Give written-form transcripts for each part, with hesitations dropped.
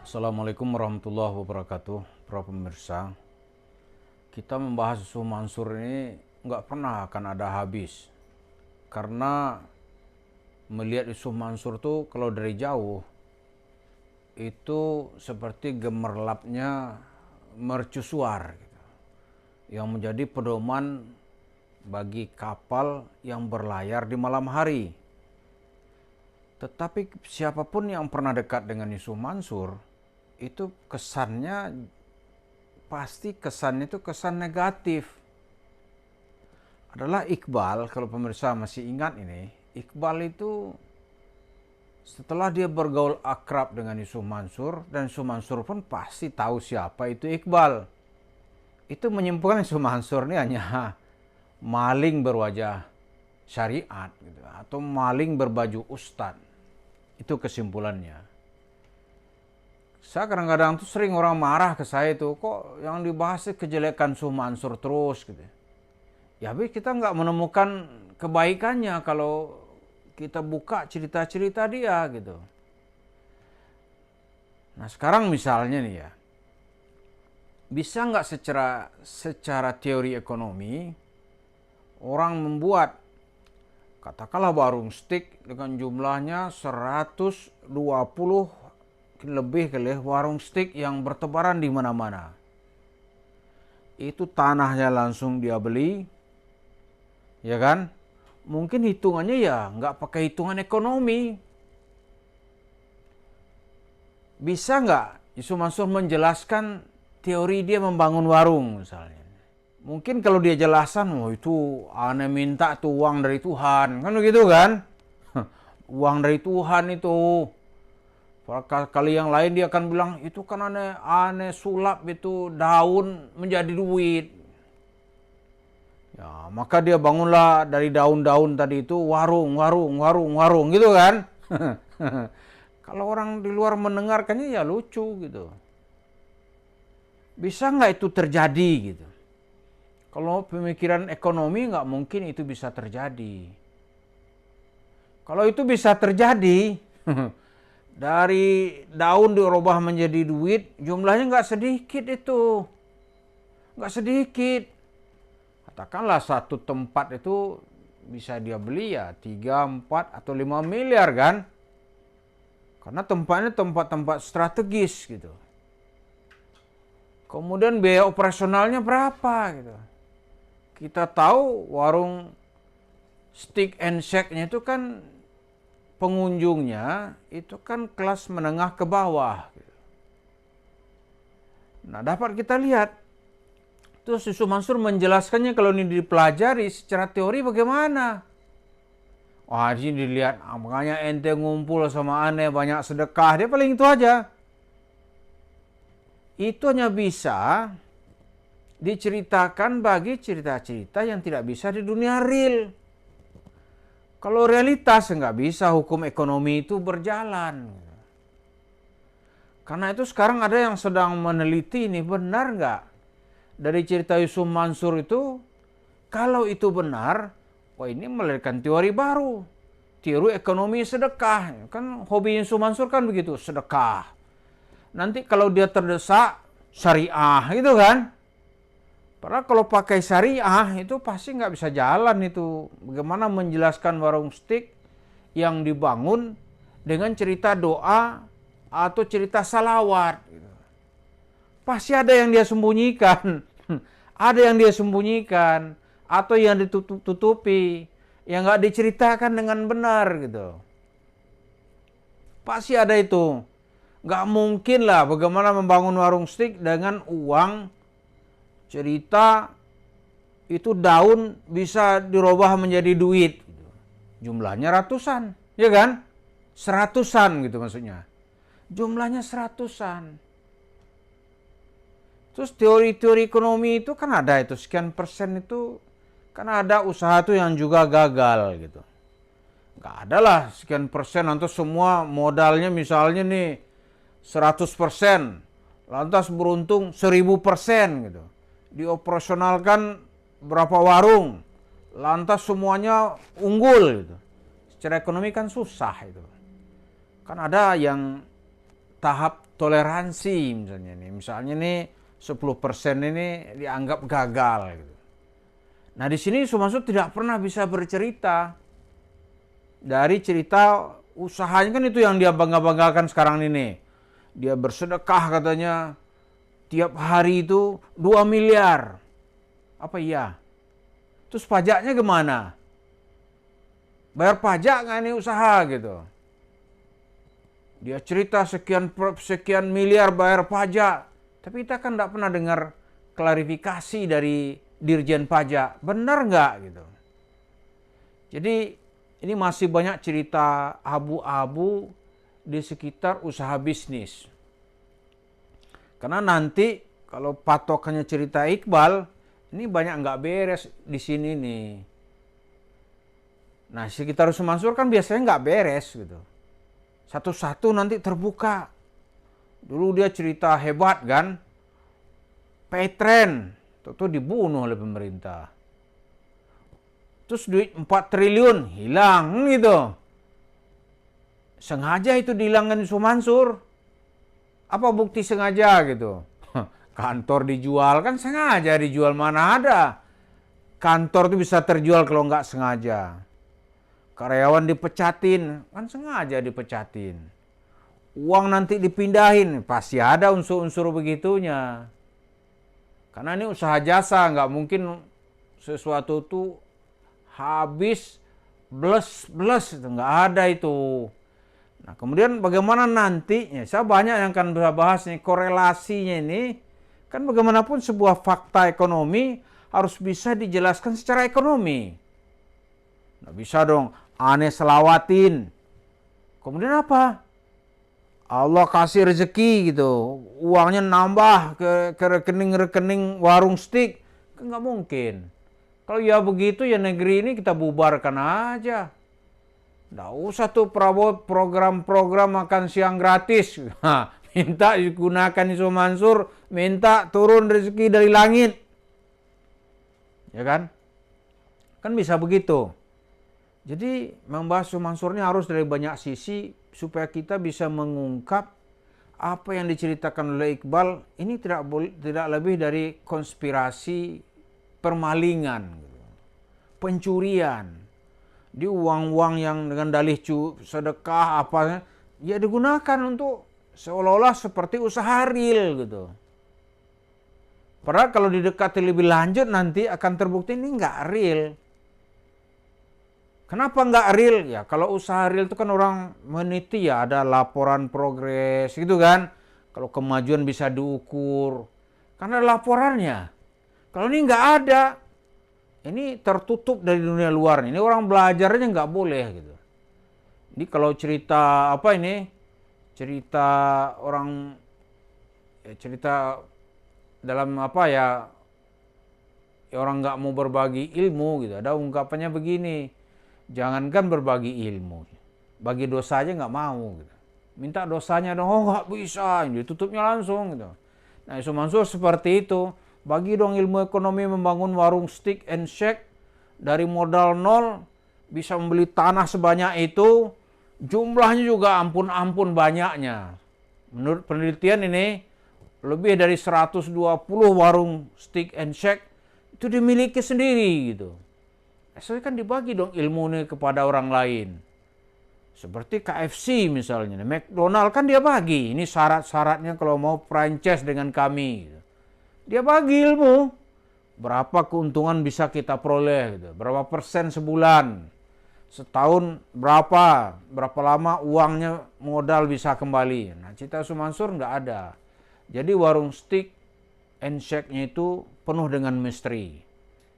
Assalamualaikum warahmatullahi wabarakatuh, para pemirsa. Kita membahas Yusuf Mansur ini nggak pernah akan ada habis. Karena melihat Yusuf Mansur tuh kalau dari jauh, itu seperti gemerlapnya mercusuar, gitu, yang menjadi pedoman bagi kapal yang berlayar di malam hari. Tetapi siapapun yang pernah dekat dengan Yusuf Mansur, itu kesannya itu kesan negatif. Adalah Iqbal, kalau pemirsa masih ingat ini, Iqbal itu setelah dia bergaul akrab dengan Yusuf Mansur, dan Yusuf Mansur pun pasti tahu siapa itu Iqbal. Itu menyimpulkan Yusuf Mansur ini hanya maling berwajah syariat, gitu, atau maling berbaju ustadz. Itu kesimpulannya. Saya kadang-kadang tuh sering orang marah ke saya tuh, kok yang dibahas kejelekan Yusuf Mansur terus gitu. Ya habis kita nggak menemukan kebaikannya kalau kita buka cerita-cerita dia gitu. Nah sekarang misalnya nih ya, bisa nggak secara teori ekonomi orang membuat katakanlah warung steak dengan jumlahnya 120 lebih kali warung steak yang bertebaran di mana-mana. Itu tanahnya langsung dia beli, ya kan? Mungkin hitungannya ya nggak pakai hitungan ekonomi. Bisa nggak Yusuf Mansur menjelaskan teori dia membangun warung misalnya? Mungkin kalau dia jelasan, oh itu aneh minta tuh uang dari Tuhan, kan begitu kan? Uang dari Tuhan itu. Kali yang lain dia akan bilang, itu kan aneh sulap itu daun menjadi duit. Ya, maka dia bangunlah dari daun-daun tadi itu warung gitu kan. Kalau orang di luar mendengarkannya ya lucu gitu. Bisa nggak itu terjadi gitu? Kalau pemikiran ekonomi nggak mungkin itu bisa terjadi. Kalau itu bisa terjadi, dari daun dirubah menjadi duit, jumlahnya nggak sedikit itu. Nggak sedikit. Katakanlah satu tempat itu bisa dia beli ya 3, 4, atau 5 miliar kan. Karena tempatnya tempat-tempat strategis gitu. Kemudian biaya operasionalnya berapa gitu. Kita tahu warung steak and shake-nya itu kan pengunjungnya itu kan kelas menengah ke bawah. Nah dapat kita lihat. Terus Yusuf Mansur menjelaskannya kalau ini dipelajari secara teori bagaimana. Wah di sini dilihat, makanya ente ngumpul sama aneh banyak sedekah. Dia paling itu aja. Itu hanya bisa diceritakan bagi cerita-cerita yang tidak bisa di dunia real. Kalau realitas nggak bisa hukum ekonomi itu berjalan. Karena itu sekarang ada yang sedang meneliti ini benar nggak dari cerita Yusuf Mansur itu. Kalau itu benar, wah ini melahirkan teori baru, teori ekonomi sedekah. Kan hobi Yusuf Mansur kan begitu, sedekah. Nanti kalau dia terdesak, syariah gitu kan. Padahal kalau pakai syariah itu pasti nggak bisa jalan itu. Bagaimana menjelaskan warung steak yang dibangun dengan cerita doa atau cerita salawat. Gitu. Pasti ada yang dia sembunyikan. Ada yang dia sembunyikan. Atau yang ditutupi. Yang nggak diceritakan dengan benar gitu. Pasti ada itu. Nggak mungkin lah bagaimana membangun warung steak dengan uang cerita itu daun bisa dirubah menjadi duit. Jumlahnya ratusan, ya kan? Seratusan gitu maksudnya. Jumlahnya seratusan. Terus teori-teori ekonomi itu kan ada itu, sekian persen itu kan ada usaha tuh yang juga gagal gitu. Gak ada lah sekian persen, atau semua modalnya misalnya nih 100%, lantas beruntung 1000% gitu. Dioperasionalkan berapa warung, lantas semuanya unggul gitu. Secara ekonomi kan susah itu. Kan ada yang tahap toleransi misalnya nih. Misalnya nih 10% ini dianggap gagal gitu. Nah, di sini Yusuf Mansur tidak pernah bisa bercerita dari cerita usahanya, kan itu yang dia bangga-banggakan sekarang ini. Dia bersedekah katanya tiap hari itu 2 miliar. Apa iya? Terus pajaknya gimana? Bayar pajak nggak nih usaha gitu? Dia cerita sekian miliar bayar pajak. Tapi kita kan tidak pernah dengar klarifikasi dari Dirjen Pajak. Benar nggak gitu? Jadi ini masih banyak cerita abu-abu di sekitar usaha bisnis. Karena nanti kalau patokannya cerita Iqbal, ini banyak nggak beres di sini nih. Nah, sekitar Yusuf Mansur kan biasanya nggak beres gitu. Satu-satu nanti terbuka. Dulu dia cerita hebat kan, Paytrend, itu dibunuh oleh pemerintah. Terus duit 4 triliun hilang gitu. Sengaja itu dihilangkan Yusuf Mansur. Apa bukti sengaja gitu? Kantor dijual kan sengaja dijual, mana ada. Kantor itu bisa terjual kalau nggak sengaja. Karyawan dipecatin, kan sengaja dipecatin. Uang nanti dipindahin, pasti ada unsur-unsur begitunya. Karena ini usaha jasa, nggak mungkin sesuatu tuh habis bless itu, nggak ada itu. Nah, kemudian bagaimana nantinya? Saya banyak yang akan bisa bahas nih korelasinya ini. Kan bagaimanapun sebuah fakta ekonomi harus bisa dijelaskan secara ekonomi. Nggak bisa dong aneh selawatin. Kemudian apa? Allah kasih rezeki gitu, uangnya nambah ke rekening-rekening warung stik, kan nggak mungkin. Kalau ya begitu ya negeri ini kita bubarkan aja. Nggak usah tuh program-program makan siang gratis. Minta digunakan Yusuf Mansur, minta turun rezeki dari langit. Ya kan? Kan bisa begitu. Jadi membahas Yusuf Mansur ini harus dari banyak sisi supaya kita bisa mengungkap apa yang diceritakan oleh Iqbal ini tidak lebih dari konspirasi permalingan, pencurian. Di uang-uang yang dengan dalih sedekah apa ya digunakan untuk seolah-olah seperti usaha real gitu. Padahal kalau didekati lebih lanjut nanti akan terbukti ini nggak real. Kenapa nggak real? Ya kalau usaha real itu kan orang meniti ya, ada laporan progres gitu kan. Kalau kemajuan bisa diukur. Karena ada laporannya. Kalau ini nggak ada, ini tertutup dari dunia luar. Ini orang belajarnya nggak boleh gitu. Ini kalau cerita apa ini? Cerita orang, cerita dalam apa ya? Orang nggak mau berbagi ilmu gitu. Ada ungkapannya begini. Jangankan berbagi ilmu, bagi dosa aja nggak mau gitu. Minta dosanya dong, oh nggak bisa, ditutupnya langsung gitu. Nah Yusuf Mansur seperti itu, bagi dong ilmu ekonomi membangun warung stick and shake dari modal nol, bisa membeli tanah sebanyak itu, jumlahnya juga ampun-ampun banyaknya. Menurut penelitian ini, lebih dari 120 warung stick and shake itu dimiliki sendiri gitu. Saya kan dibagi dong ilmu ini kepada orang lain. Seperti KFC misalnya, McDonald kan dia bagi. Ini syarat-syaratnya kalau mau franchise dengan kami. Dia bagi ilmu. Berapa keuntungan bisa kita peroleh, gitu. Berapa persen sebulan. Setahun berapa lama uangnya modal bisa kembali. Nah cerita Yusuf Mansur nggak ada. Jadi warung stick and shake-nya itu penuh dengan misteri.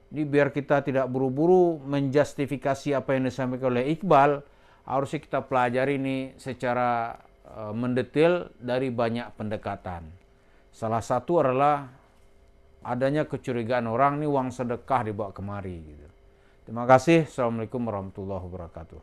Ini biar kita tidak buru-buru menjustifikasi apa yang disampaikan oleh Iqbal, harusnya kita pelajari ini secara mendetail dari banyak pendekatan. Salah satu adalah adanya kecurigaan orang, ini uang sedekah dibawa kemari. Gitu. Terima kasih. Assalamualaikum warahmatullahi wabarakatuh.